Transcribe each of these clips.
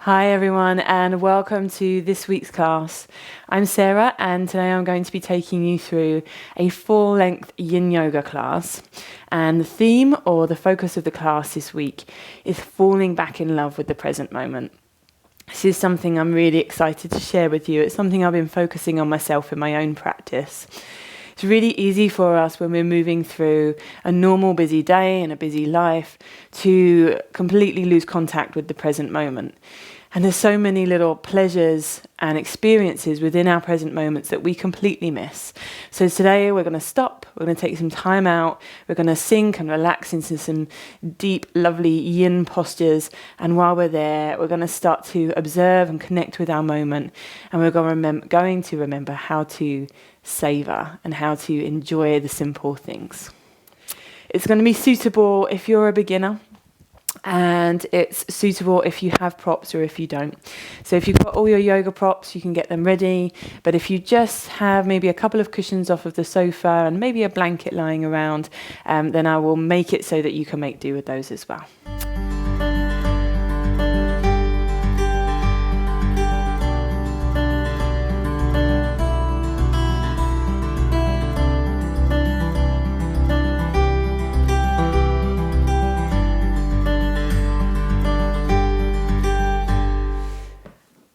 Hi everyone, and welcome to this week's class. I'm Sarah, and today I'm going to be taking you through a full-length Yin Yoga class. And the theme or the focus of the class this week is falling back in love with the present moment. This is something I'm really excited to share with you. It's something I've been focusing on myself in my own practice. It's really easy for us when we're moving through a normal busy day and a busy life to completely lose contact with the present moment. And there's so many little pleasures and experiences within our present moments that we completely miss. So today we're going to stop, we're going to take some time out, we're going to sink and relax into some deep, lovely yin postures. And while we're there, we're going to start to observe and connect with our moment. And we're going to remember how to savour and how to enjoy the simple things. It's going to be suitable if you're a beginner. And it's suitable if you have props or if you don't. So if you've got all your yoga props, you can get them ready. But if you just have maybe a couple of cushions off of the sofa and maybe a blanket lying around, then I will make it so that you can make do with those as well.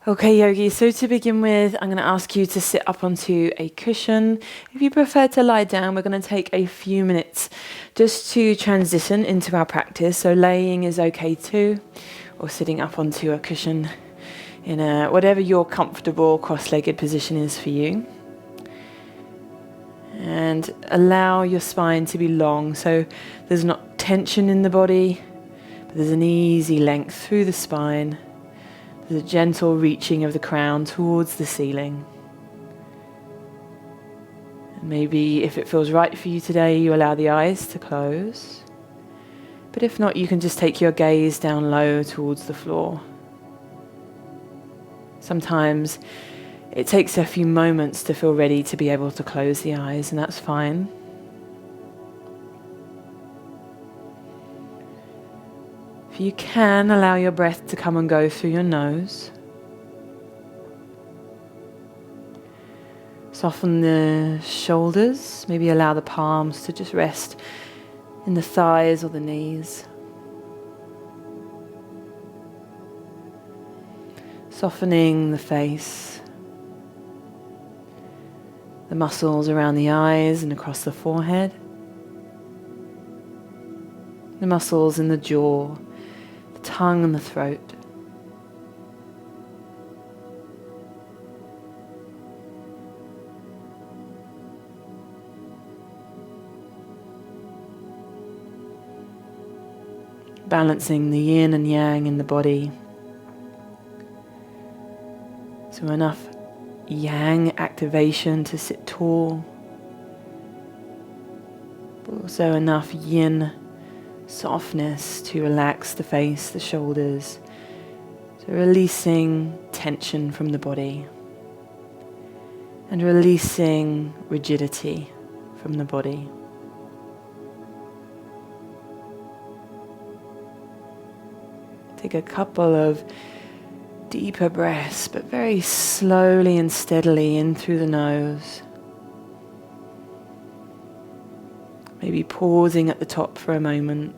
Okay, yogis, so to begin with, I'm going to ask you to sit up onto a cushion. If you prefer to lie down, we're going to take a few minutes just to transition into our practice. So laying is okay too, or sitting up onto a cushion in whatever your comfortable cross-legged position is for you. And allow your spine to be long, so there's not tension in the body, but there's an easy length through the spine. The gentle reaching of the crown towards the ceiling. And maybe if it feels right for you today, you allow the eyes to close. But if not, you can just take your gaze down low towards the floor. Sometimes it takes a few moments to feel ready to be able to close the eyes, and that's fine. You can allow your breath to come and go through your nose. Soften the shoulders, maybe allow the palms to just rest in the thighs or the knees. Softening the face, the muscles around the eyes and across the forehead, the muscles in the jaw, tongue and the throat. Balancing the yin and yang in the body. So enough yang activation to sit tall, but also enough yin softness to relax the face, the shoulders, so releasing tension from the body and releasing rigidity from the body. Take a couple of deeper breaths, but very slowly and steadily in through the nose. Maybe pausing at the top for a moment.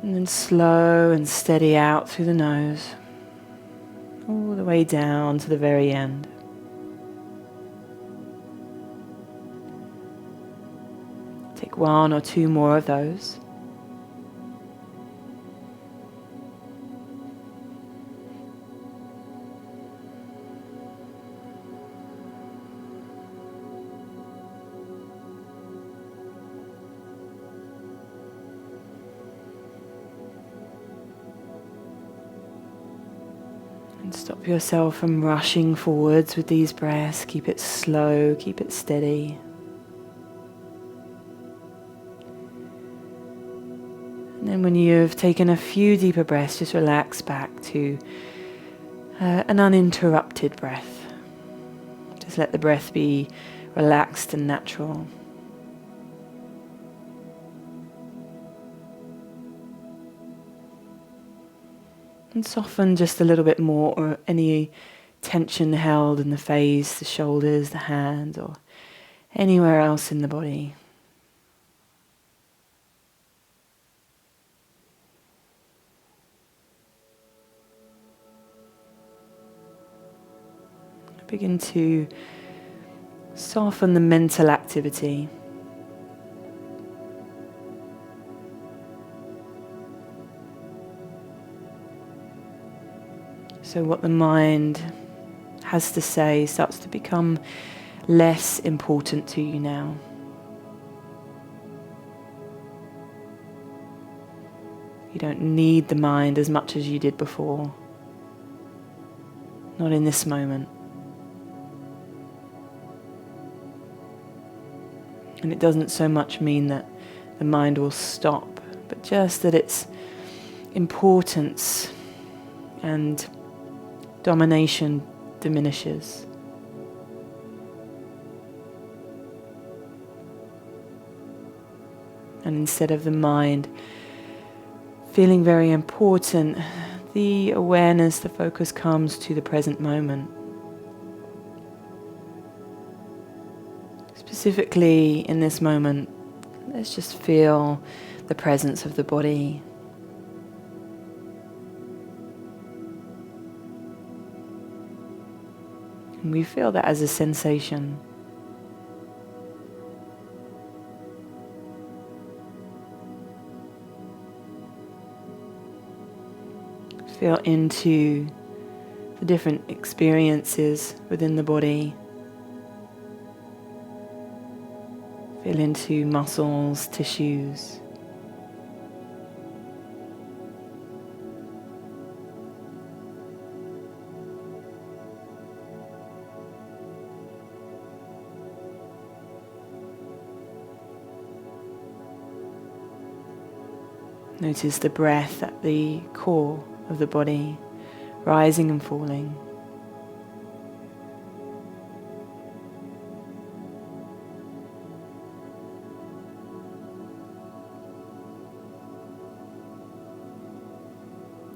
And then slow and steady out through the nose, all the way down to the very end. Take one or two more of those. And stop yourself from rushing forwards with these breaths. Keep it slow, keep it steady. And then when you've taken a few deeper breaths, just relax back to an uninterrupted breath. Just let the breath be relaxed and natural. And soften just a little bit more, or any tension held in the face, the shoulders, the hands, or anywhere else in the body. Begin to soften the mental activity. So what the mind has to say starts to become less important to you now. You don't need the mind as much as you did before. Not in this moment. And it doesn't so much mean that the mind will stop, but just that its importance and domination diminishes. And instead of the mind feeling very important, the awareness, the focus comes to the present moment. Specifically in this moment, let's just feel the presence of the body. And we feel that as a sensation. Feel into the different experiences within the body. Feel into muscles, tissues. Notice the breath at the core of the body, rising and falling.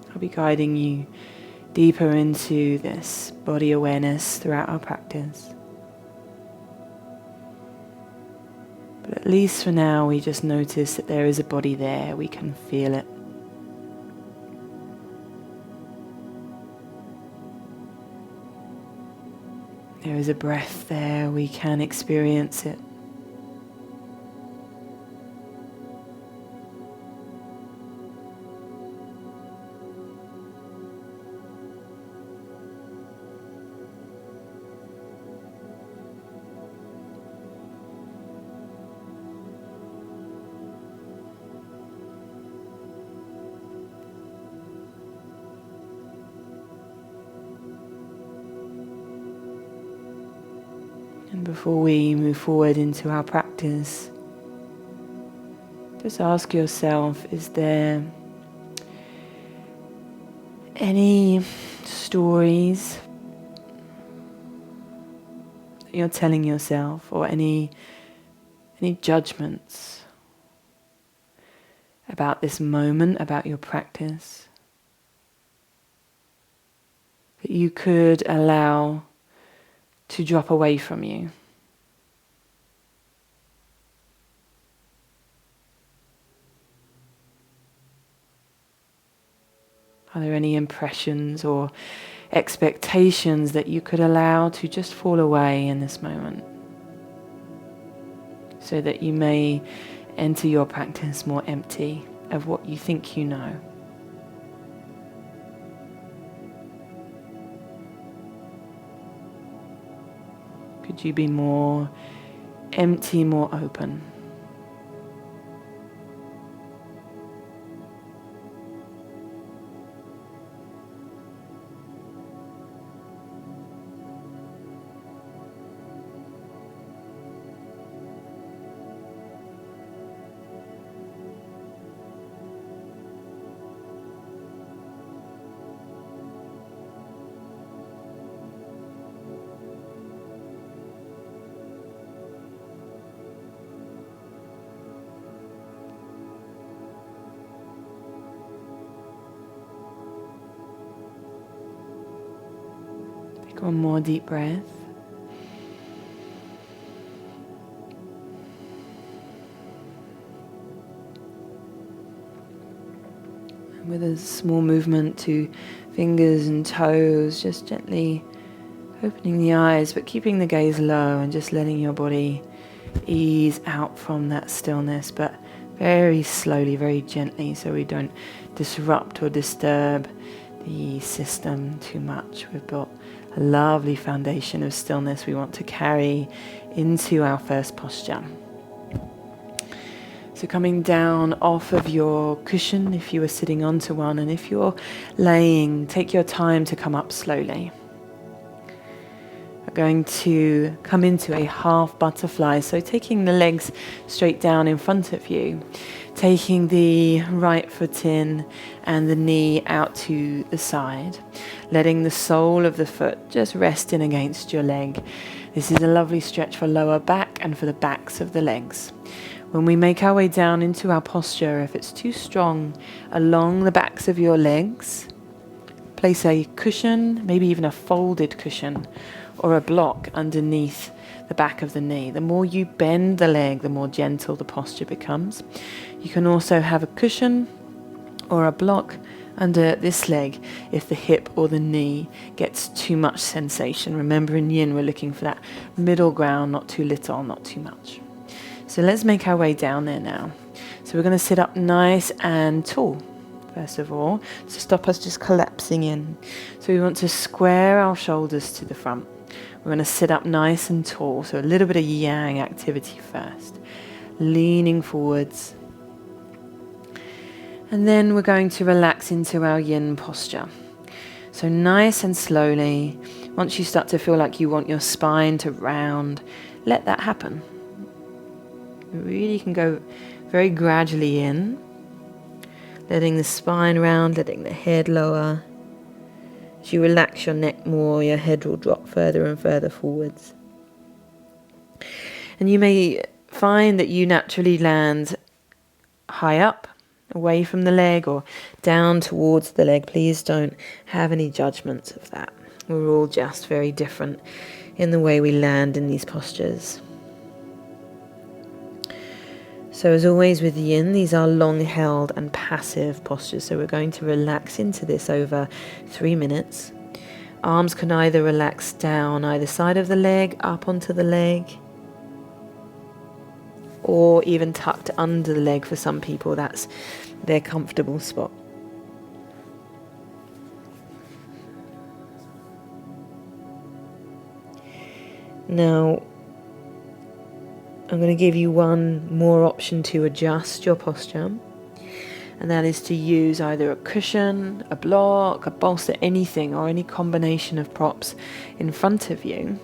I'll be guiding you deeper into this body awareness throughout our practice. But at least for now, we just notice that there is a body there, we can feel it. There is a breath there, we can experience it. And before we move forward into our practice, just ask yourself, is there any stories that you're telling yourself, or any judgments about this moment, about your practice, that you could allow to drop away from you? Are there any impressions or expectations that you could allow to just fall away in this moment, so that you may enter your practice more empty of what you think you know? Could you be more empty, more open? One more deep breath. And with a small movement to fingers and toes, just gently opening the eyes, but keeping the gaze low and just letting your body ease out from that stillness, but very slowly, very gently, so we don't disrupt or disturb the system too much. We've built a lovely foundation of stillness we want to carry into our first posture. So coming down off of your cushion if you were sitting onto one, and if you're laying, take your time to come up slowly. We're going to come into a half butterfly, so taking the legs straight down in front of you, taking the right foot in and the knee out to the side, letting the sole of the foot just rest in against your leg. This is a lovely stretch for lower back and for the backs of the legs. When we make our way down into our posture, if it's too strong along the backs of your legs, place a cushion, maybe even a folded cushion, or a block underneath the back of the knee. The more you bend the leg, the more gentle the posture becomes. You can also have a cushion or a block under this leg if the hip or the knee gets too much sensation. Remember, in Yin, we're looking for that middle ground, not too little, not too much. So let's make our way down there now. So we're going to sit up nice and tall, first of all, to stop us just collapsing in. So we want to square our shoulders to the front. We're going to sit up nice and tall, so a little bit of yang activity first. Leaning forwards. And then we're going to relax into our yin posture. So nice and slowly, once you start to feel like you want your spine to round, let that happen. You really can go very gradually in, letting the spine round, letting the head lower. As you relax your neck more, your head will drop further and further forwards. And you may find that you naturally land high up, away from the leg, or down towards the leg. Please don't have any judgments of that. We're all just very different in the way we land in these postures. So as always with Yin, these are long-held and passive postures. So we're going to relax into this over 3 minutes. Arms can either relax down either side of the leg, up onto the leg, or even tucked under the leg for some people. That's their comfortable spot. Now, I'm going to give you one more option to adjust your posture, and that is to use either a cushion, a block, a bolster, anything, or any combination of props in front of you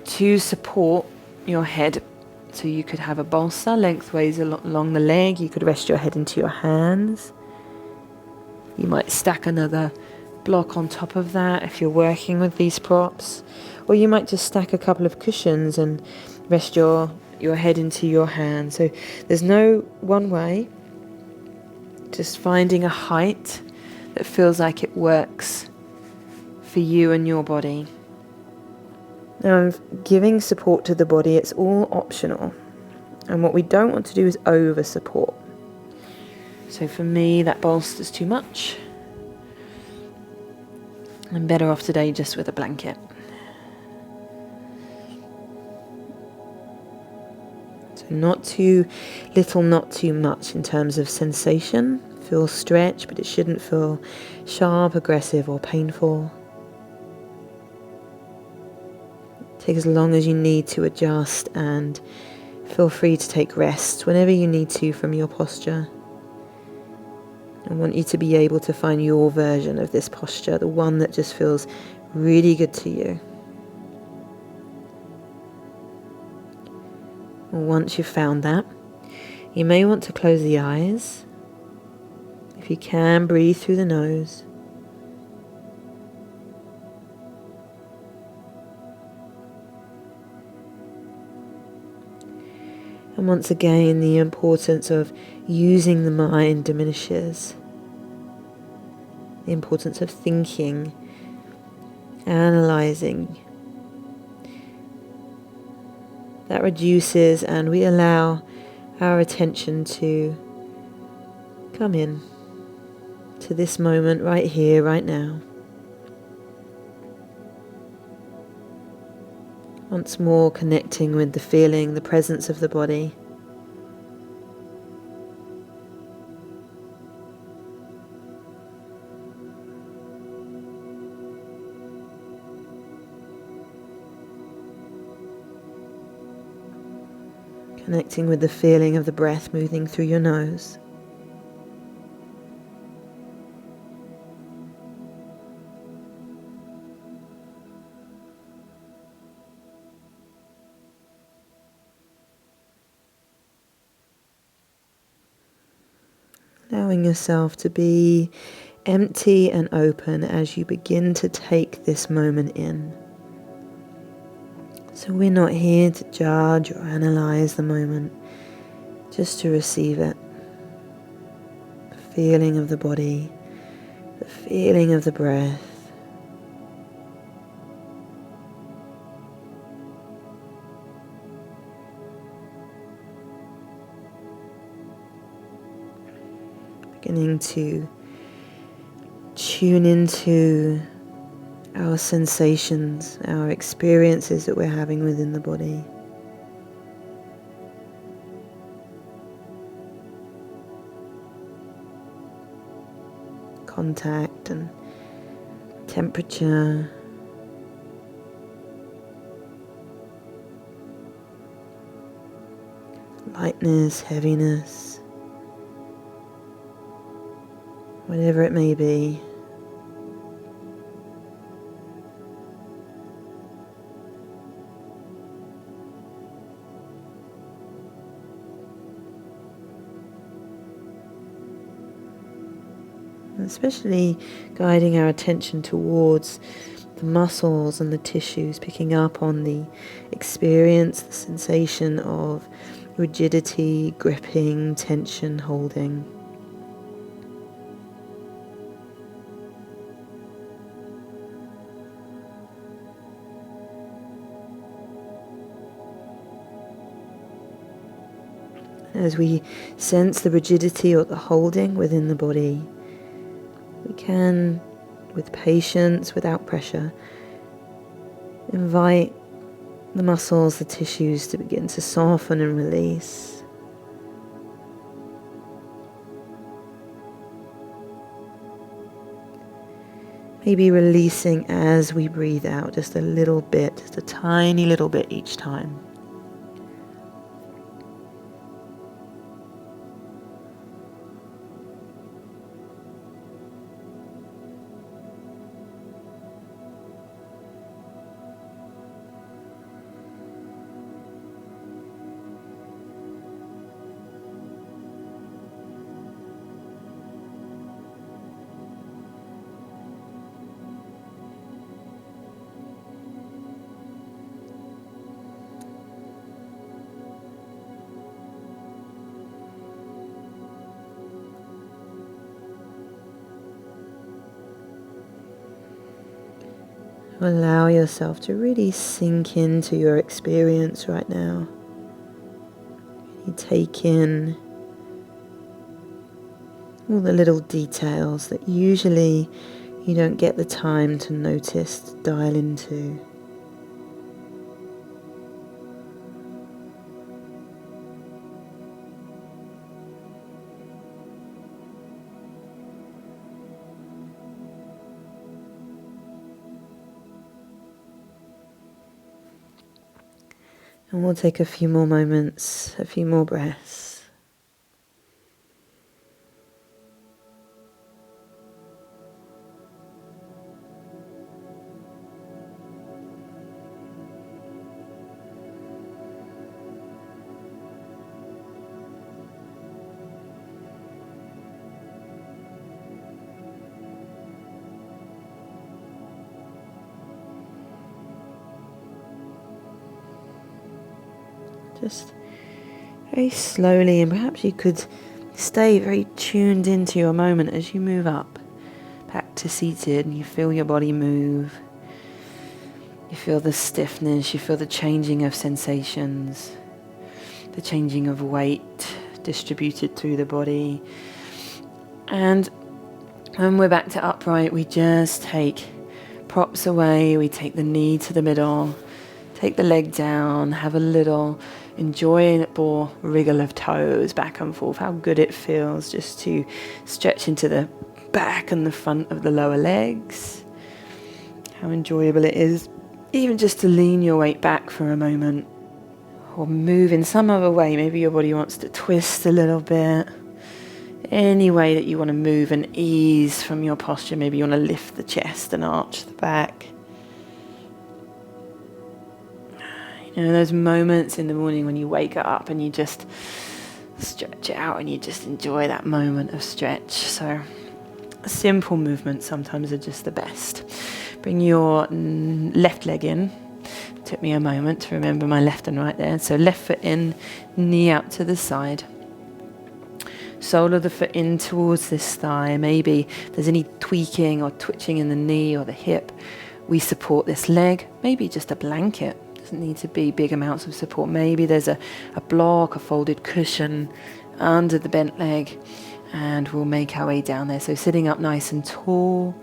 to support your head. So you could have a bolster lengthways along the leg. You could rest your head into your hands. You might stack another block on top of that if you're working with these props. Or you might just stack a couple of cushions and rest your head into your hand. So there's no one way. Just finding a height that feels like it works for you and your body. Now, giving support to the body, it's all optional. And what we don't want to do is over support. So for me, that bolster's too much. I'm better off today just with a blanket. So not too little, not too much in terms of sensation. Feel stretch, but it shouldn't feel sharp, aggressive, or painful. Take as long as you need to adjust, and feel free to take rests whenever you need to from your posture. I want you to be able to find your version of this posture, the one that just feels really good to you. Once you've found that, you may want to close the eyes. If you can, breathe through the nose. And once again, the importance of using the mind diminishes. The importance of thinking analyzing. That reduces, and we allow our attention to come in to this moment right here, right now. Once more connecting with the feeling, the presence of the body. Connecting with the feeling of the breath moving through your nose. Allowing yourself to be empty and open as you begin to take this moment in. So we're not here to judge or analyze the moment, just to receive it. The feeling of the body, the feeling of the breath. Beginning to tune into our sensations, our experiences that we're having within the body. Contact and temperature. Lightness, heaviness. Whatever it may be. Especially guiding our attention towards the muscles and the tissues, picking up on the experience, the sensation of rigidity, gripping, tension, holding. As we sense the rigidity or the holding within the body, we can, with patience, without pressure, invite the muscles, the tissues to begin to soften and release. Maybe releasing as we breathe out, just a little bit, just a tiny little bit each time. Allow yourself to really sink into your experience right now. You take in all the little details that usually you don't get the time to notice, to dial into. And we'll take a few more moments, a few more breaths. Just very slowly, and perhaps you could stay very tuned into your moment as you move up back to seated and you feel your body move. You feel the stiffness, you feel the changing of sensations, the changing of weight distributed through the body. And when we're back to upright, we just take props away, we take the knee to the middle, take the leg down, have a little enjoyable wriggle of toes back and forth. How good it feels just to stretch into the back and the front of the lower legs. How enjoyable it is even just to lean your weight back for a moment, or move in some other way. Maybe your body wants to twist a little bit. Any way that you want to move and ease from your posture. Maybe you want to lift the chest and arch the back. You know, those moments in the morning when you wake up and you just stretch out and you just enjoy that moment of stretch. So simple movements sometimes are just the best. Bring your left leg in. Took me a moment to remember my left and right there. So left foot in, knee out to the side. Sole of the foot in towards this thigh. Maybe if there's any tweaking or twitching in the knee or the hip, we support this leg. Maybe just a blanket. Doesn't need to be big amounts of support. Maybe there's a block, a folded cushion under the bent leg, and we'll make our way down there. So sitting up nice and tall,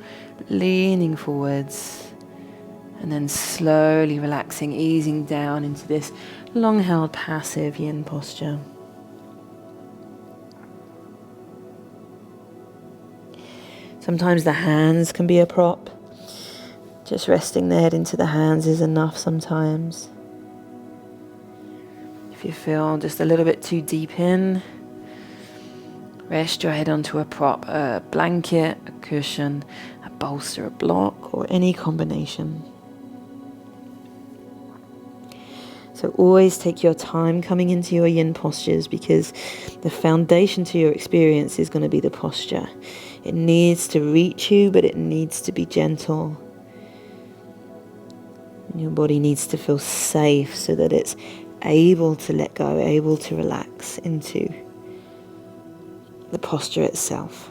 leaning forwards, and then slowly relaxing, easing down into this long-held passive yin posture. Sometimes the hands can be a prop. Just resting the head into the hands is enough sometimes. If you feel just a little bit too deep in, rest your head onto a prop, a blanket, a cushion, a bolster, a block, or any combination. So always take your time coming into your yin postures, because the foundation to your experience is going to be the posture. It needs to reach you, but it needs to be gentle. Your body needs to feel safe so that it's able to let go, able to relax into the posture itself.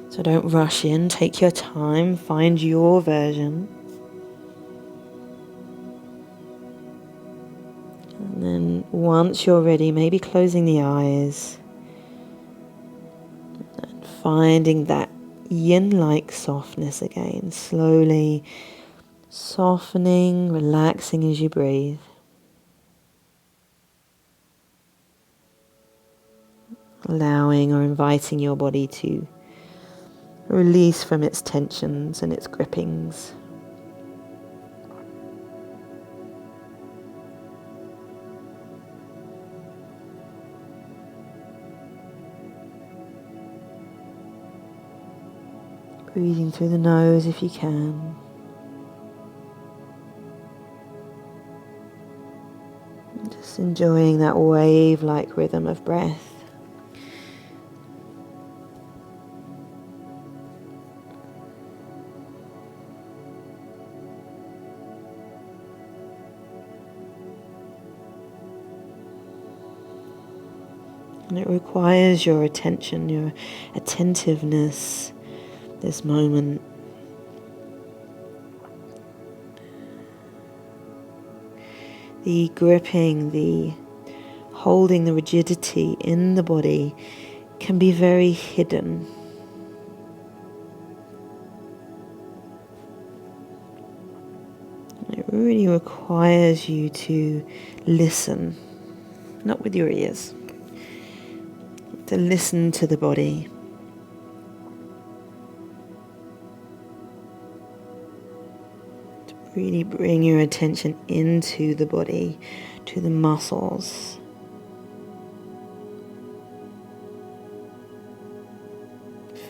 So don't rush in, take your time, find your version. And then once you're ready, maybe closing the eyes and finding that yin-like softness again, slowly softening, relaxing as you breathe. Allowing or inviting your body to release from its tensions and its grippings. Breathing through the nose if you can. Just enjoying that wave-like rhythm of breath. And it requires your attention, your attentiveness, this moment. The gripping, the holding, the rigidity in the body can be very hidden. It really requires you to listen, not with your ears, to listen to the body. To really bring your attention into the body, to the muscles.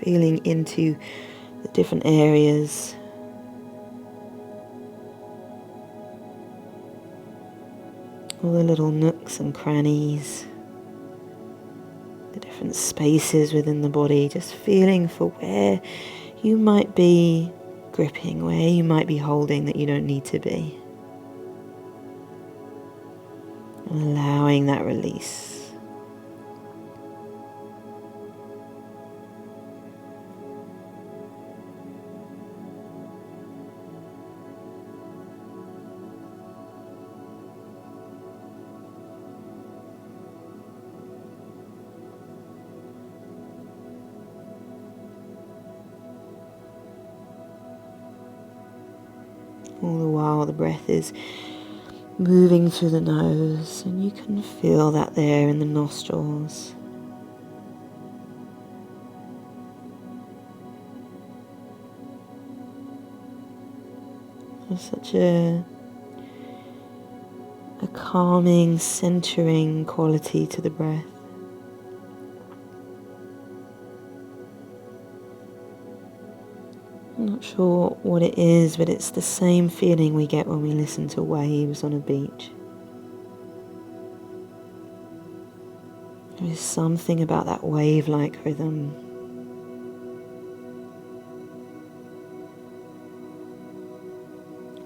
Feeling into the different areas. All the little nooks and crannies. The different spaces within the body. Just feeling for where you might be gripping, where you might be holding that you don't need to be. And allowing that release. All the while the breath is moving through the nose, and you can feel that there in the nostrils. There's such a calming, centering quality to the breath. I'm not sure what it is, but it's the same feeling we get when we listen to waves on a beach. There is something about that wave-like rhythm.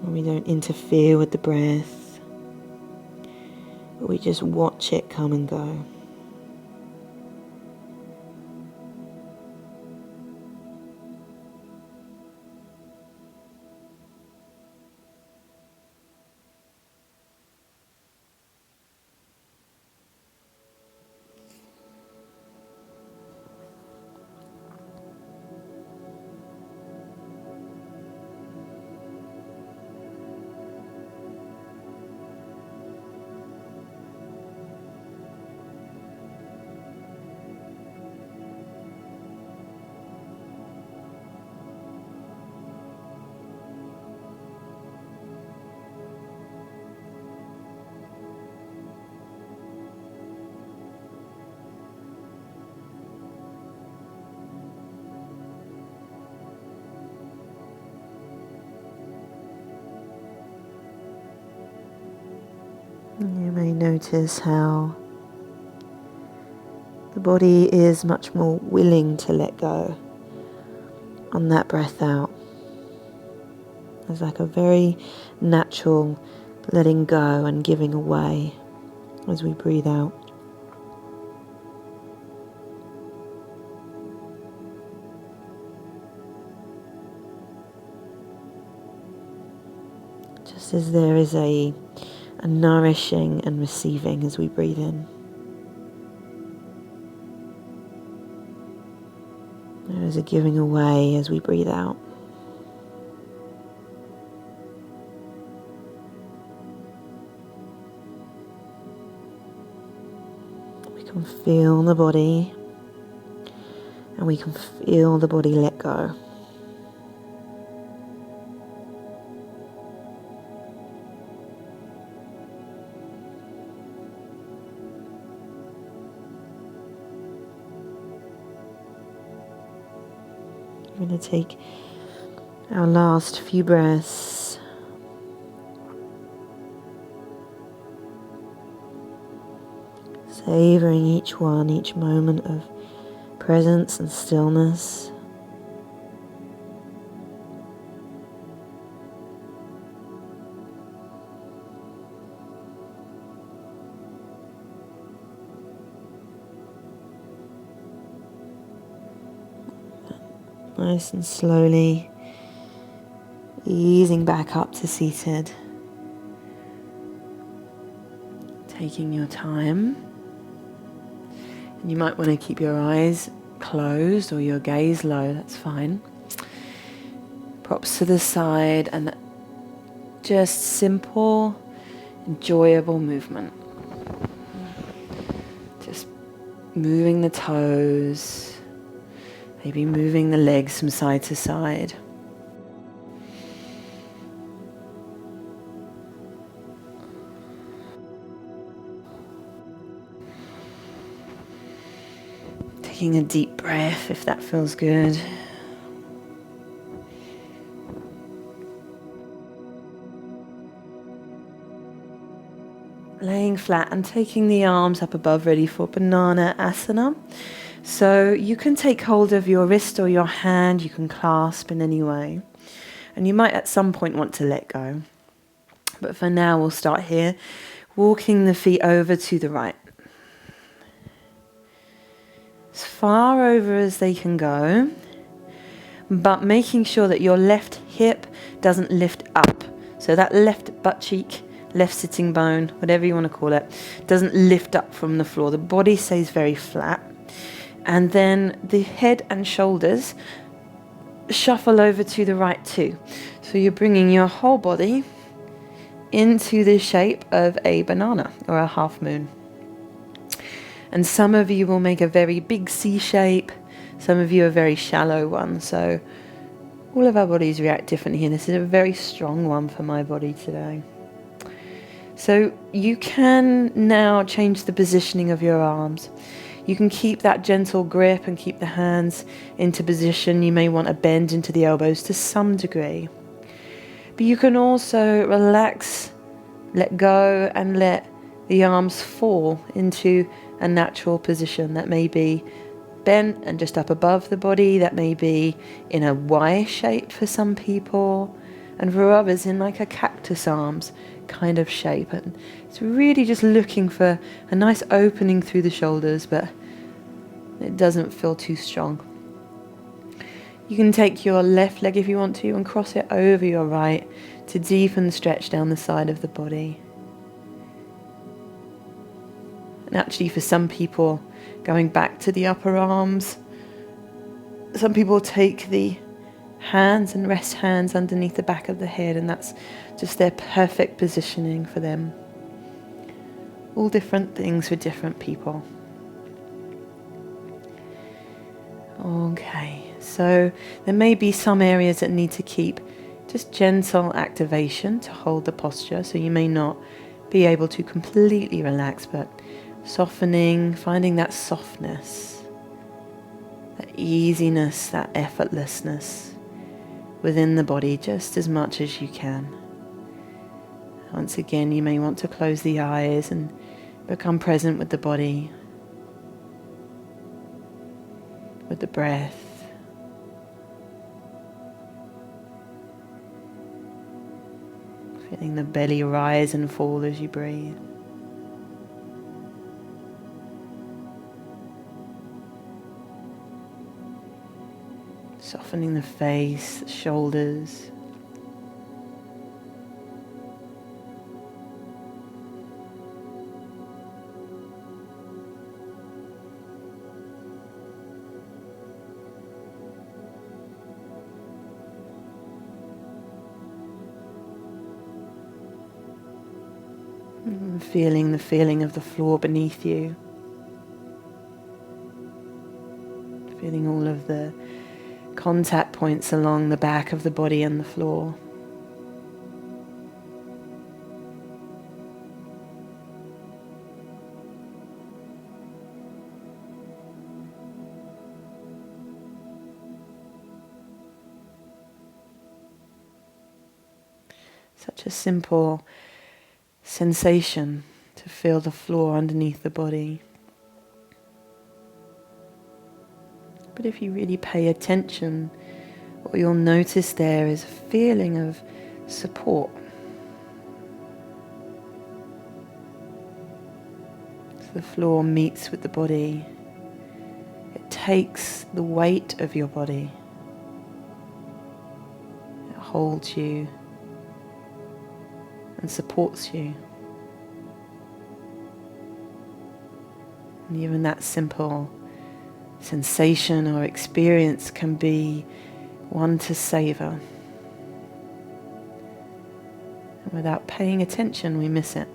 When we don't interfere with the breath, but we just watch it come and go. You may notice how the body is much more willing to let go on that breath out. There's like a very natural letting go and giving away as we breathe out. Just as there is a nourishing and receiving as we breathe in. There is a giving away as we breathe out. We can feel the body, and we can feel the body let go. We're going to take our last few breaths. Savouring each one, each moment of presence and stillness. Nice and slowly easing back up to seated. Taking your time. And you might want to keep your eyes closed or your gaze low, that's fine. Props to the side, and just simple, enjoyable movement. Just moving the toes. Maybe moving the legs from side to side. Taking a deep breath if that feels good. Laying flat and taking the arms up above, ready for banana asana. So you can take hold of your wrist or your hand, you can clasp in any way. And you might at some point want to let go. But for now we'll start here, walking the feet over to the right. As far over as they can go, but making sure that your left hip doesn't lift up. So that left butt cheek, left sitting bone, whatever you want to call it, doesn't lift up from the floor. The body stays very flat. And then the head and shoulders shuffle over to the right too. So you're bringing your whole body into the shape of a banana or a half moon. And some of you will make a very big C shape, some of you a very shallow one. So all of our bodies react differently, and this is a very strong one for my body today. So you can now change the positioning of your arms. You can keep that gentle grip and keep the hands into position. You may want to bend into the elbows to some degree. But you can also relax, let go, and let the arms fall into a natural position. That may be bent and just up above the body. That may be in a Y shape for some people, and for others in like a cactus arms kind of shape. And it's really just looking for a nice opening through the shoulders, but it doesn't feel too strong. You can take your left leg if you want to and cross it over your right to deepen the stretch down the side of the body. And actually for some people, going back to the upper arms, some people take the hands and rest hands underneath the back of the head, and that's just their perfect positioning for them. All different things for different people. Okay, so there may be some areas that need to keep just gentle activation to hold the posture, so you may not be able to completely relax, but softening, finding that softness, that easiness, that effortlessness within the body just as much as you can. Once again, you may want to close the eyes and become present with the body, with the breath. Feeling the belly rise and fall as you breathe. Softening the face, the shoulders. And feeling the feeling of the floor beneath you. Feeling all of the contact points along the back of the body and the floor. Such a simple sensation to feel the floor underneath the body. But if you really pay attention, what you'll notice there is a feeling of support. So the floor meets with the body. It takes the weight of your body. It holds you and supports you. And even that simple sensation or experience can be one to savor. And without paying attention, we miss it.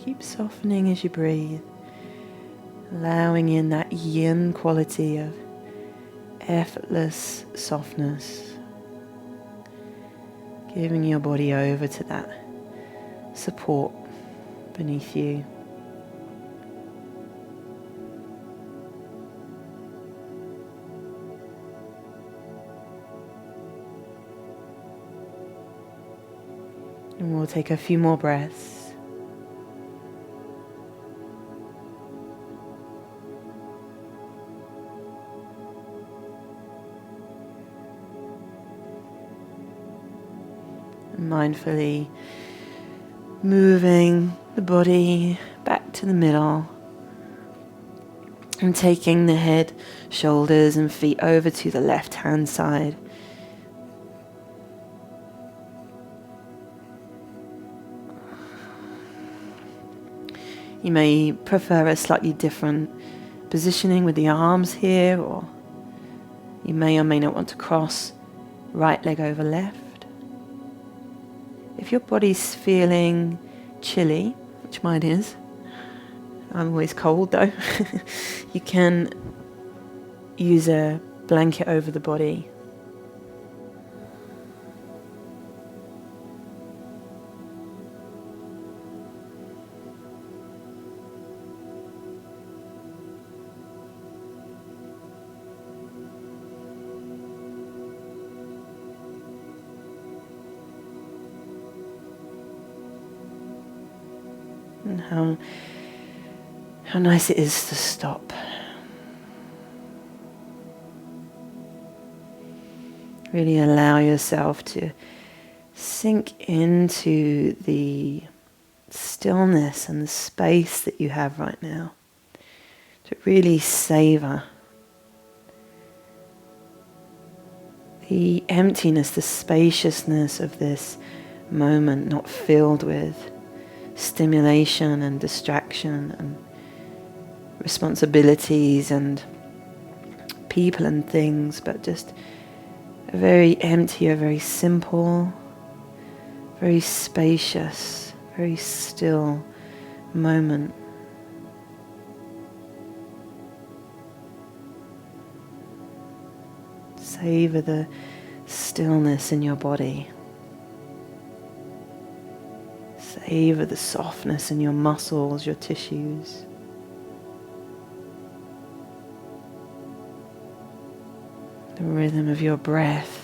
Keep softening as you breathe, allowing in that yin quality of effortless softness, giving your body over to that support beneath you. And we'll take a few more breaths. Mindfully moving the body back to the middle and taking the head, shoulders and feet over to the left hand side. You may prefer a slightly different positioning with the arms here, or you may or may not want to cross right leg over left. If your body's feeling chilly, which mine is, I'm always cold though, you can use a blanket over the body. And how nice it is to stop. Really allow yourself to sink into the stillness and the space that you have right now. To really savor the emptiness, the spaciousness of this moment, not filled with stimulation and distraction and responsibilities and people and things, but just a very empty, a very simple, very spacious, very still moment. Savor the stillness in your body. Savor the softness in your muscles, your tissues. The rhythm of your breath.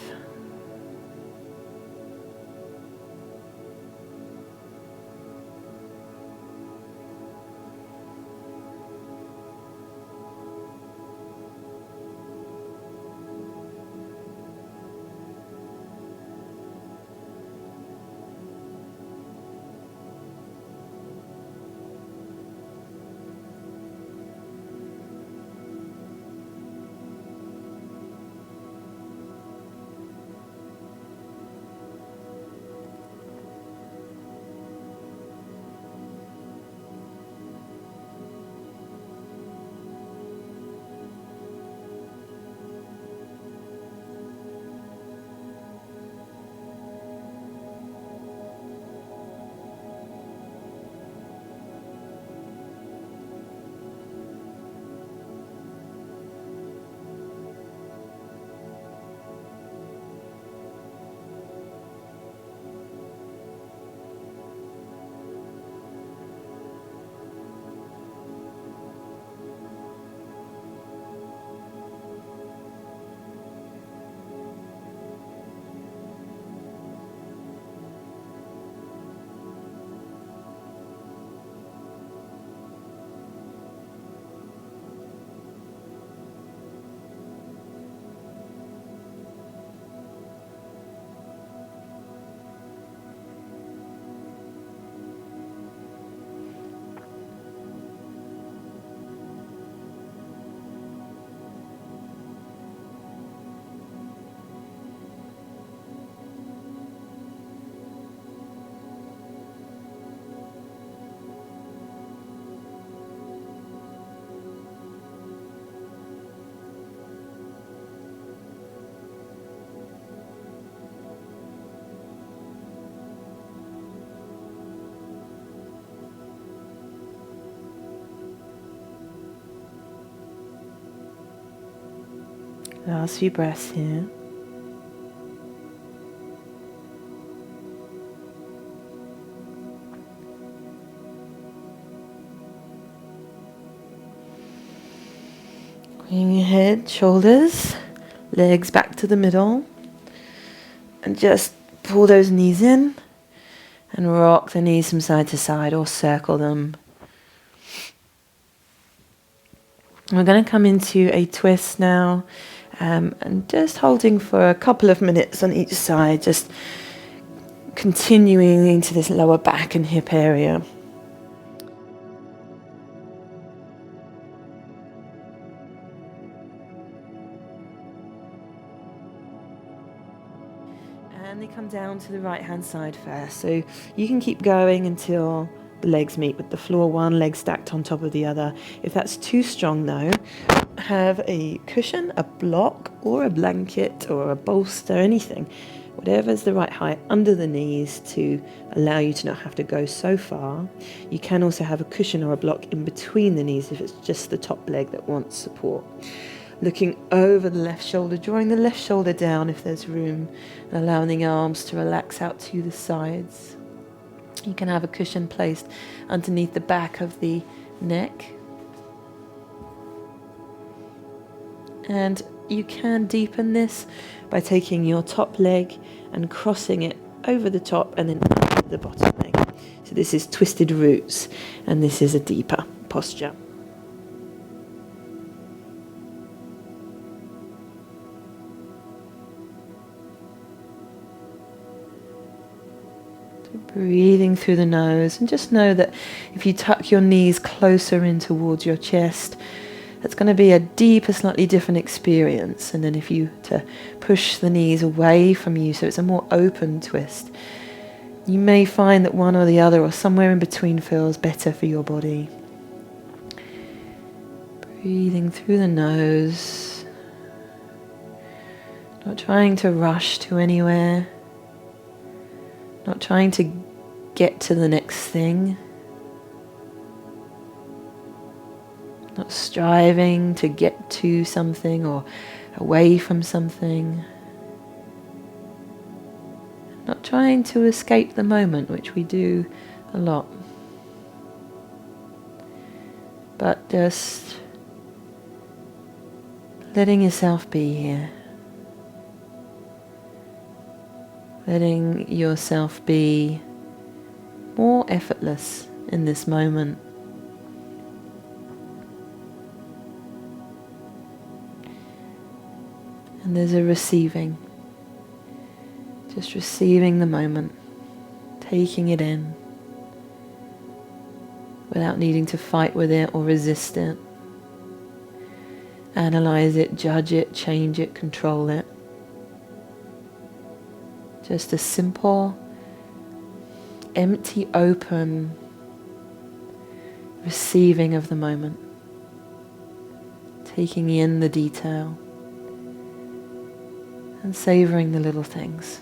Last few breaths here. Bring your head, shoulders, legs back to the middle. And just pull those knees in And rock the knees from side to side or circle them. We're going to come into a twist now, and just holding for a couple of minutes on each side, just continuing into this lower back and hip area. And they come down to the right hand side first. So you can keep going until the legs meet with the floor, one leg stacked on top of the other. If that's too strong though, have a cushion, a block, or a blanket, or a bolster, anything, whatever's the right height under the knees to allow you to not have to go so far. You can also have a cushion or a block in between the knees if it's just the top leg that wants support. Looking over the left shoulder, drawing the left shoulder down if there's room, and allowing the arms to relax out to the sides. You can have a cushion placed underneath the back of the neck. And you can deepen this by taking your top leg and crossing it over the top and then under the bottom leg. So this is twisted roots, and this is a deeper posture. Breathing through the nose, and just know that if you tuck your knees closer in towards your chest, that's going to be a deeper, slightly different experience. And then if you to push the knees away from you so it's a more open twist, you may find that one or the other or somewhere in between feels better for your body. Breathing through the nose, not trying to rush to anywhere. Not trying to get to the next thing. Not striving to get to something or away from something. Not trying to escape the moment, which we do a lot. But just letting yourself be here. Letting yourself be more effortless in this moment. And there's a receiving. Just receiving the moment. Taking it in. Without needing to fight with it or resist it. Analyze it, judge it, change it, control it. Just a simple, empty, open receiving of the moment. Taking in the detail and savouring the little things.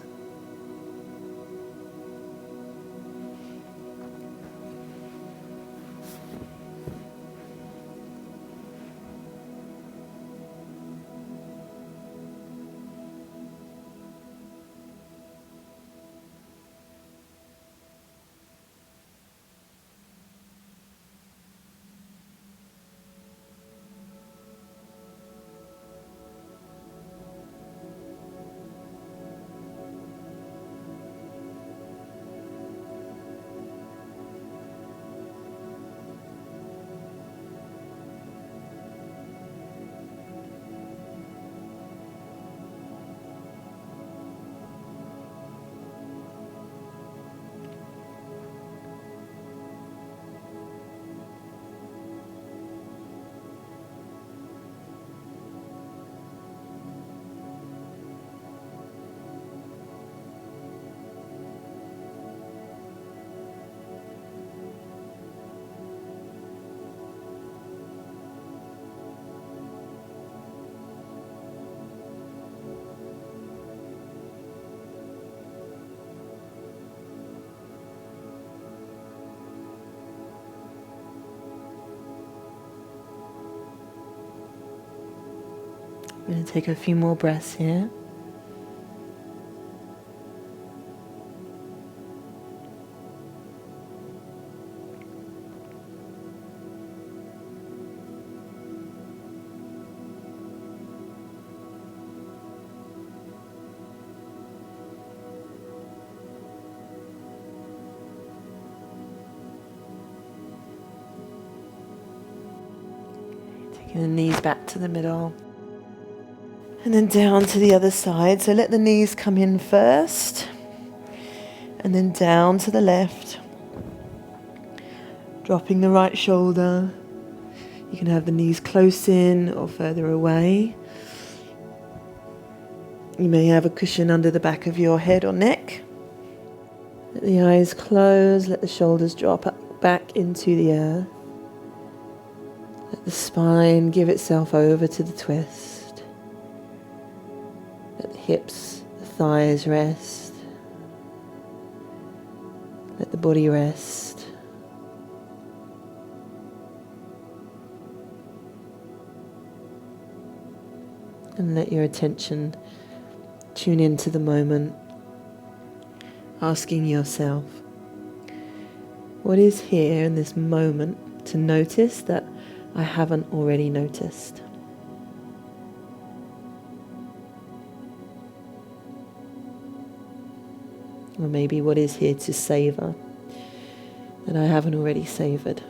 I'm going to take a few more breaths here. Bring the knees back to the middle. And then down to the other side. So let the knees come in first. And then down to the left. Dropping the right shoulder. You can have the knees close in or further away. You may have a cushion under the back of your head or neck. Let the eyes close. Let the shoulders drop back into the earth. Let the spine give itself over to the twist. Let the hips, the thighs rest. Let the body rest. And let your attention tune into the moment, asking yourself, what is here in this moment to notice that I haven't already noticed? Or maybe what is here to savor that I haven't already savored?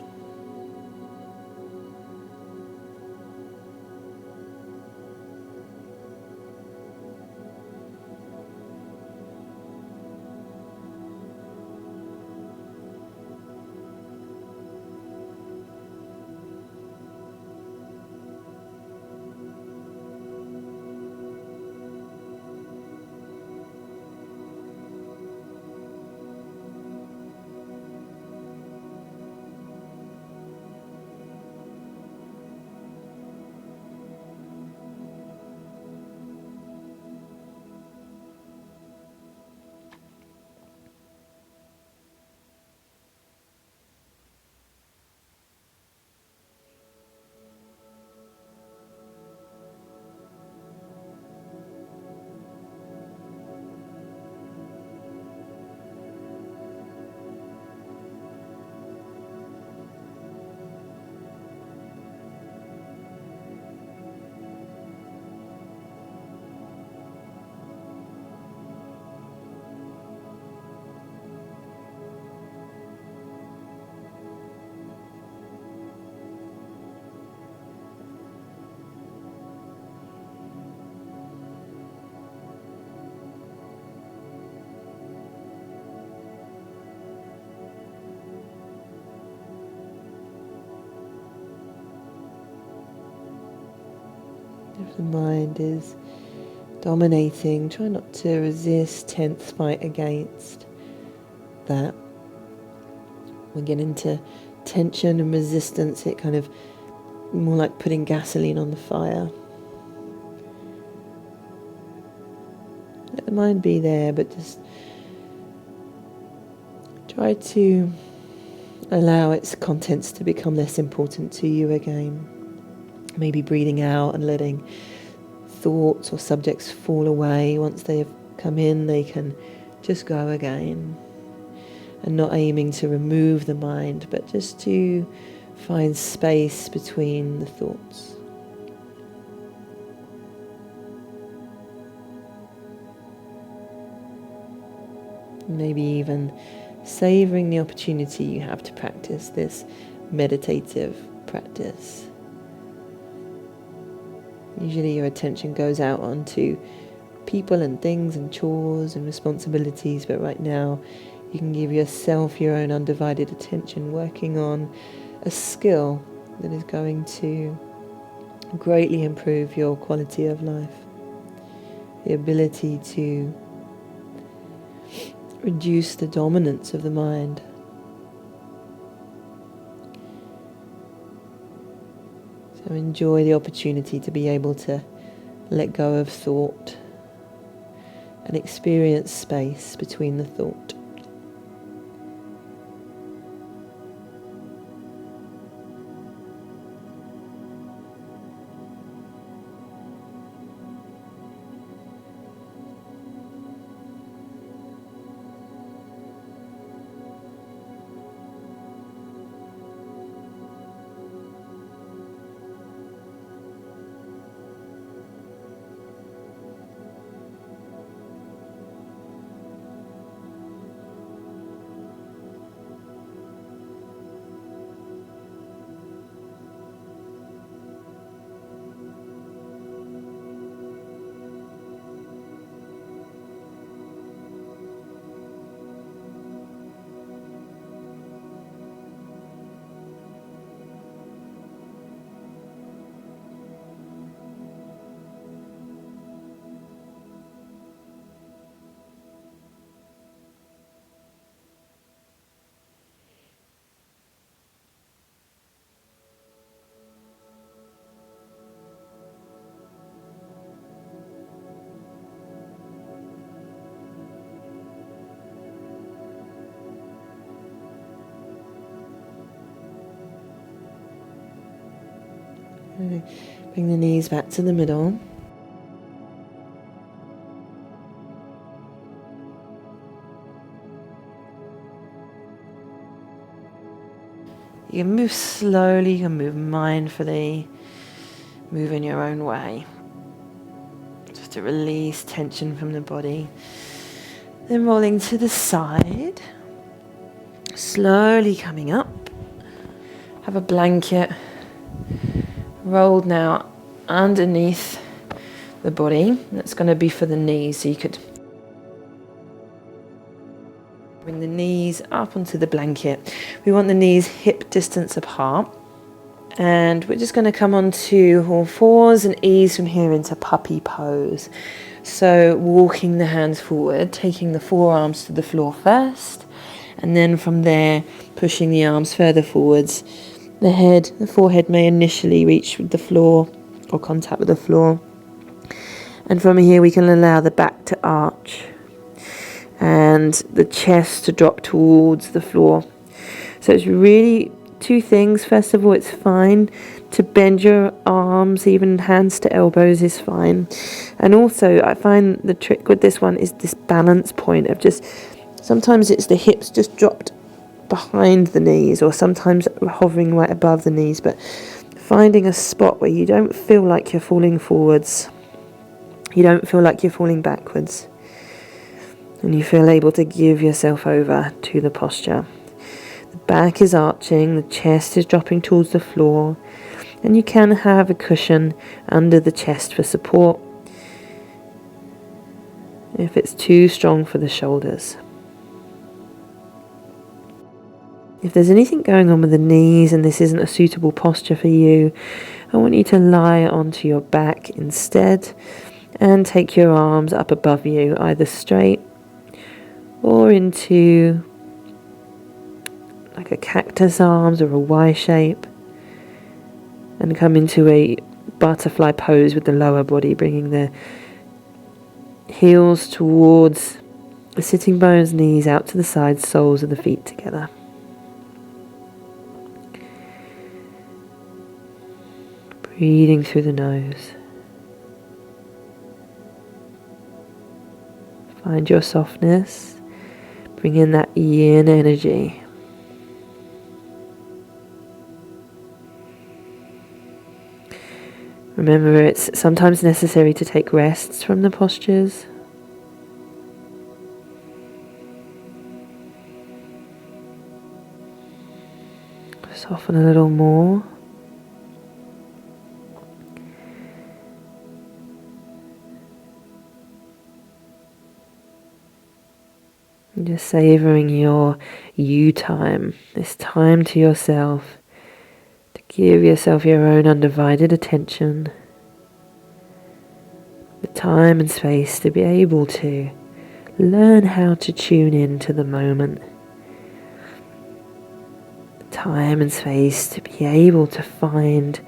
If the mind is dominating, try not to resist, tense, fight against that. We get into tension and resistance, it kind of more like putting gasoline on the fire. Let the mind be there, but just try to allow its contents to become less important to you again. Maybe breathing out and letting thoughts or subjects fall away. Once they have come in, they can just go again. And not aiming to remove the mind, but just to find space between the thoughts. Maybe even savouring the opportunity you have to practice this meditative practice. Usually your attention goes out onto people and things and chores and responsibilities, but right now you can give yourself your own undivided attention, working on a skill that is going to greatly improve your quality of life. The ability to reduce the dominance of the mind. So enjoy the opportunity to be able to let go of thought and experience space between the thought. So bring the knees back to the middle. You can move slowly, you can move mindfully, move in your own way. Just to release tension from the body. Then rolling to the side. Slowly coming up. Have a blanket rolled now underneath the body. That's going to be for the knees, so you could bring the knees up onto the blanket. We want the knees hip distance apart. And we're just going to come onto all fours and ease from here into puppy pose. So walking the hands forward, taking the forearms to the floor first, and then from there pushing the arms further forwards. The forehead may initially reach with the floor or contact with the floor. And from here we can allow the back to arch and the chest to drop towards the floor. So it's really two things. First of all, it's fine to bend your arms, even hands to elbows is fine. And also I find the trick with this one is this balance point of just, sometimes it's the hips just dropped behind the knees, or sometimes hovering right above the knees, but finding a spot where you don't feel like you're falling forwards, you don't feel like you're falling backwards, and you feel able to give yourself over to the posture. The back is arching, the chest is dropping towards the floor, and you can have a cushion under the chest for support if it's too strong for the shoulders. If there's anything going on with the knees and this isn't a suitable posture for you, I want you to lie onto your back instead and take your arms up above you, either straight or into like a cactus arms or a Y shape, and come into a butterfly pose with the lower body, bringing the heels towards the sitting bones, knees out to the sides, soles of the feet together. Breathing through the nose. Find your softness. Bring in that yin energy. Remember, it's sometimes necessary to take rests from the postures. Soften a little more. And just savouring your you time, this time to yourself, to give yourself your own undivided attention, the time and space to be able to learn how to tune in to the moment, the time and space to be able to find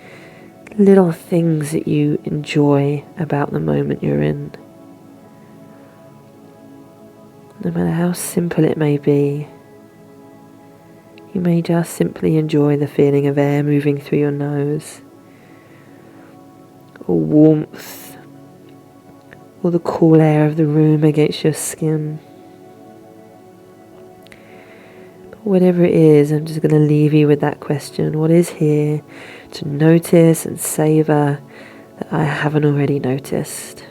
little things that you enjoy about the moment you're in. No matter how simple it may be, you may just simply enjoy the feeling of air moving through your nose, or warmth, or the cool air of the room against your skin. But whatever it is, I'm just going to leave you with that question. What is here to notice and savour that I haven't already noticed?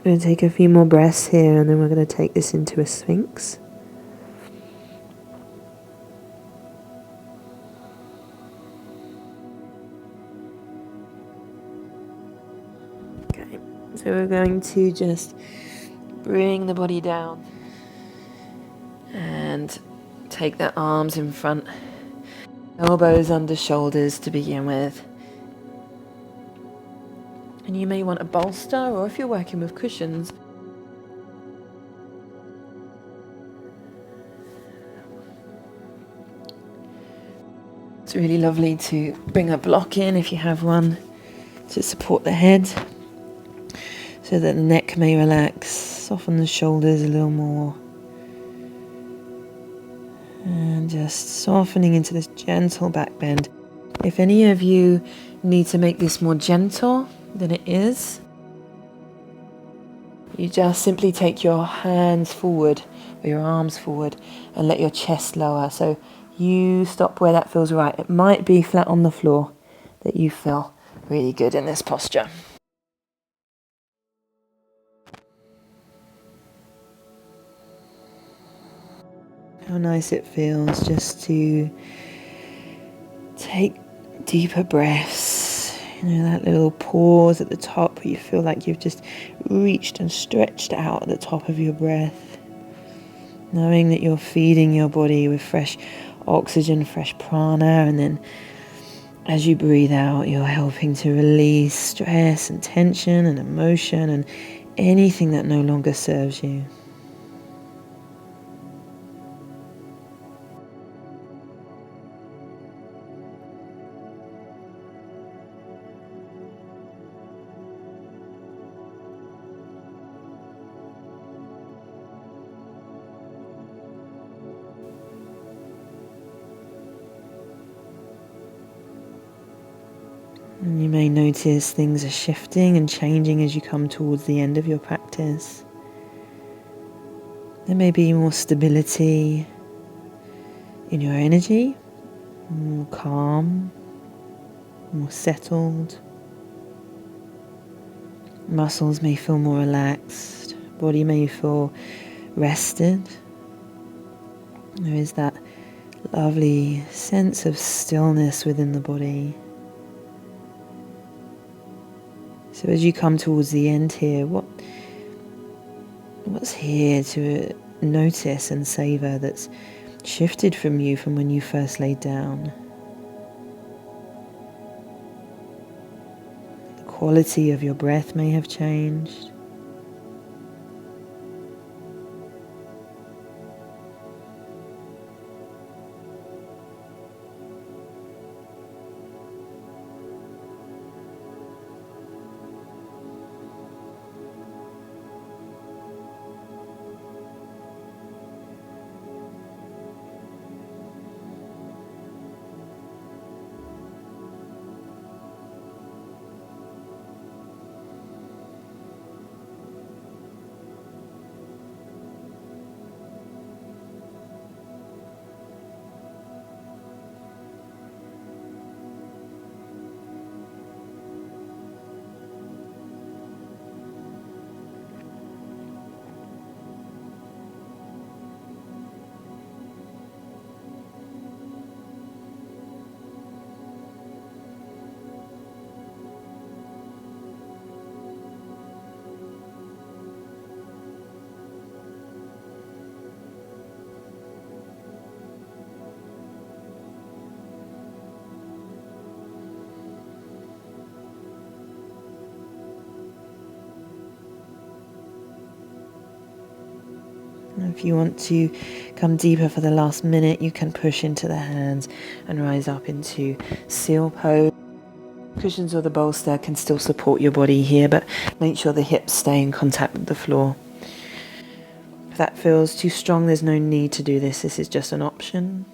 going to take a few more breaths here, and then we're going to take this into a Sphinx. Okay, so we're going to just bring the body down and take the arms in front, elbows under shoulders to begin with. And you may want a bolster, or if you're working with cushions, it's really lovely to bring a block in if you have one to support the head, so that the neck may relax, soften the shoulders a little more, and just softening into this gentle back bend. If any of you need to make this more gentle than it is, you just simply take your hands forward or your arms forward and let your chest lower. So you stop where that feels right. It might be flat on the floor that you feel really good in this posture. How nice it feels just to take deeper breaths. You know, that little pause at the top where you feel like you've just reached and stretched out at the top of your breath. Knowing that you're feeding your body with fresh oxygen, fresh prana, and then as you breathe out, you're helping to release stress and tension and emotion and anything that no longer serves you. And you may notice things are shifting and changing as you come towards the end of your practice. There may be more stability in your energy, more calm, more settled. Muscles may feel more relaxed, body may feel rested. There is that lovely sense of stillness within the body. So as you come towards the end here, what's here to notice and savor that's shifted from you from when you first laid down? The quality of your breath may have changed. If you want to come deeper for the last minute, you can push into the hands and rise up into seal pose. Cushions or the bolster can still support your body here, but make sure the hips stay in contact with the floor. If that feels too strong, there's no need to do this. This is just an option.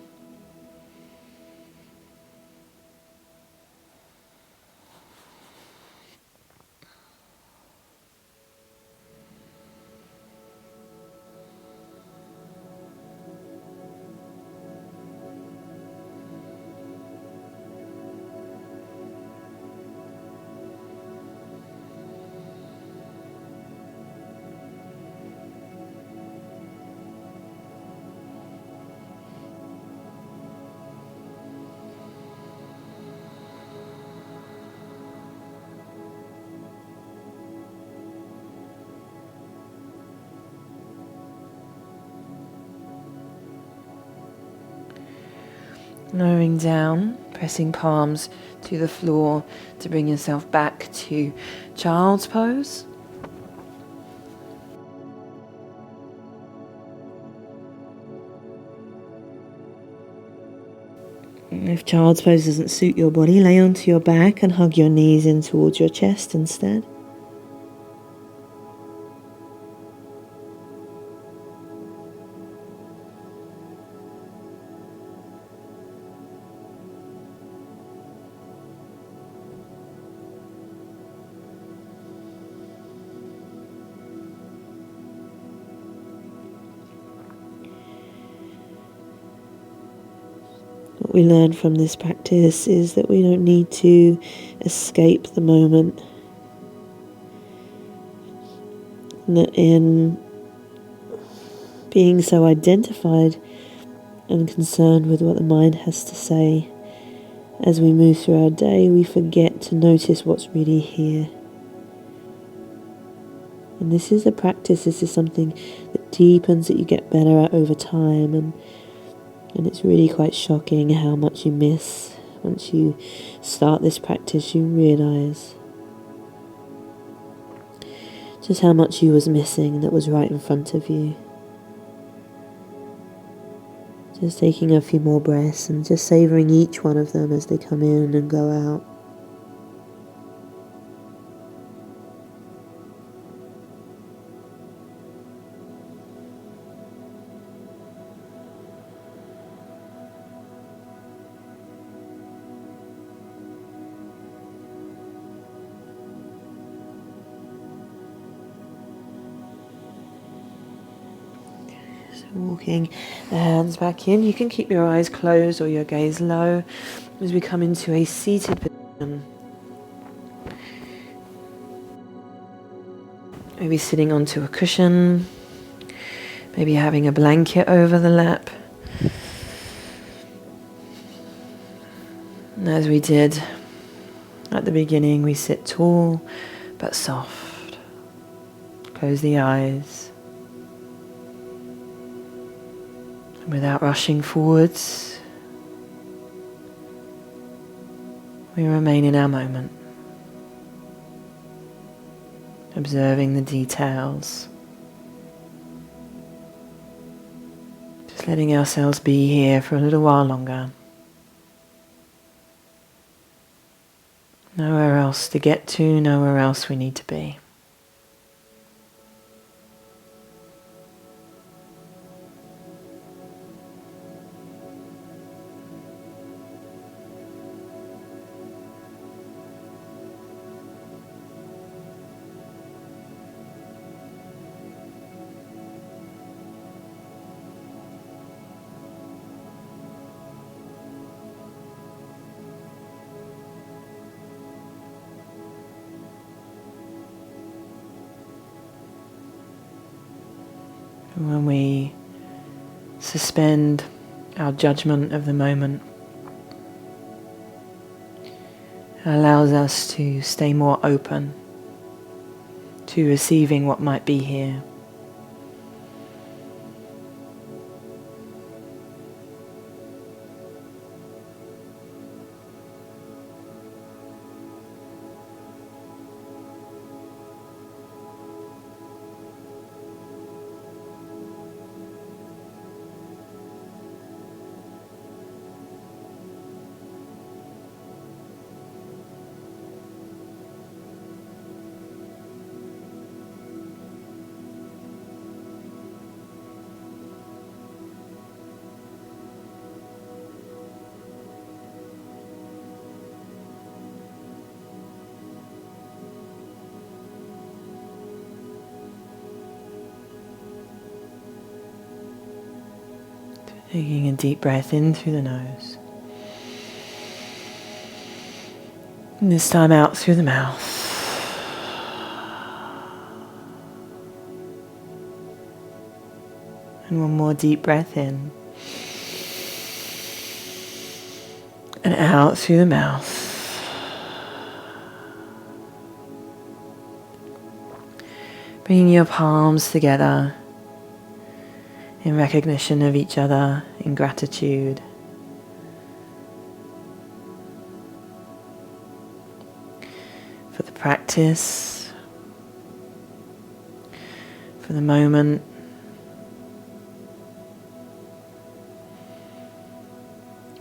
Lowering down, pressing palms to the floor to bring yourself back to child's pose. If child's pose doesn't suit your body, lay onto your back and hug your knees in towards your chest instead. What we learn from this practice is that we don't need to escape the moment. And that in being so identified and concerned with what the mind has to say, as we move through our day, we forget to notice what's really here. And this is a practice, this is something that deepens, that you get better at over time, and it's really quite shocking how much you miss. Once you start this practice, you realise just how much you was missing that was right in front of you. Just taking a few more breaths and just savouring each one of them as they come in and go out. Walking the hands back in. You can keep your eyes closed or your gaze low as we come into a seated position. Maybe sitting onto a cushion, maybe having a blanket over the lap. And as we did at the beginning, we sit tall but soft. Close the eyes. Without rushing forwards, we remain in our moment, observing the details, just letting ourselves be here for a little while longer. Nowhere else to get to, nowhere else we need to be. When we suspend our judgment of the moment, it allows us to stay more open to receiving what might be here. Taking a deep breath in through the nose. And this time out through the mouth. And one more deep breath in. And out through the mouth. Bringing your palms together in recognition of each other, in gratitude. for the practice, for the moment.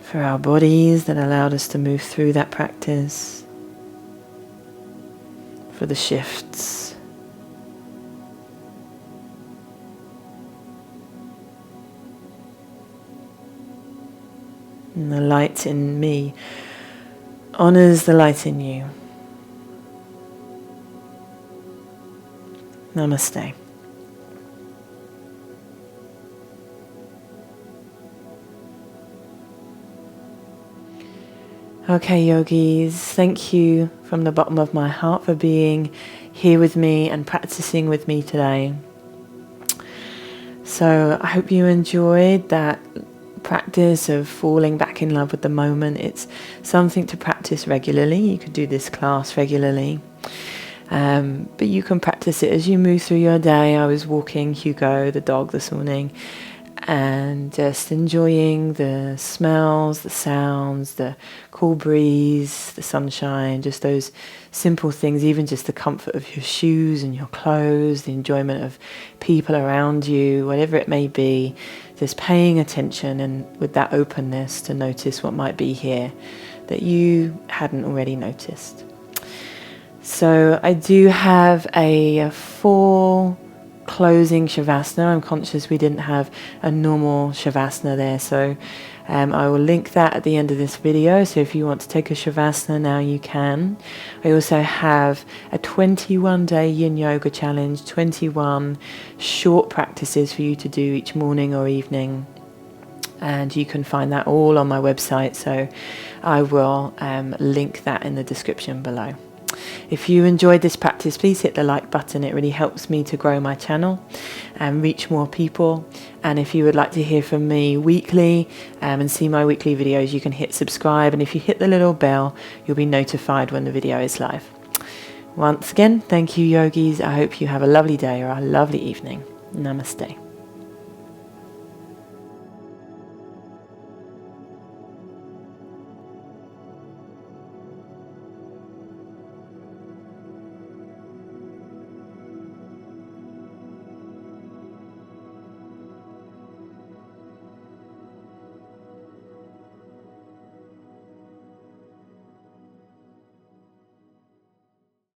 For our bodies that allowed us to move through that practice, for the shifts. And the light in me honors the light in you. Namaste. Okay, yogis, thank you from the bottom of my heart for being here with me and practicing with me today. So I hope you enjoyed that practice of falling back in love with the moment. It's something to practice regularly. You could do this class regularly. But you can practice it as you move through your day. I was walking Hugo, the dog, this morning, and just enjoying the smells, the sounds, the cool breeze, the sunshine, just those simple things, even just the comfort of your shoes and your clothes, the enjoyment of people around you, whatever it may be, just paying attention and with that openness to notice what might be here that you hadn't already noticed. So I do have a full closing Shavasana. I'm conscious we didn't have a normal Shavasana there, so I will link that at the end of this video, so if you want to take a Shavasana now you can. I also have a 21-day Yin Yoga challenge, 21 short practices for you to do each morning or evening, and you can find that all on my website, so I will link that in the description below. If you enjoyed this practice, please hit the like button. It really helps me to grow my channel and reach more people. And if you would like to hear from me weekly and see my weekly videos, you can hit subscribe. And if you hit the little bell, you'll be notified when the video is live. Once again, thank you, yogis. I hope you have a lovely day or a lovely evening. Namaste.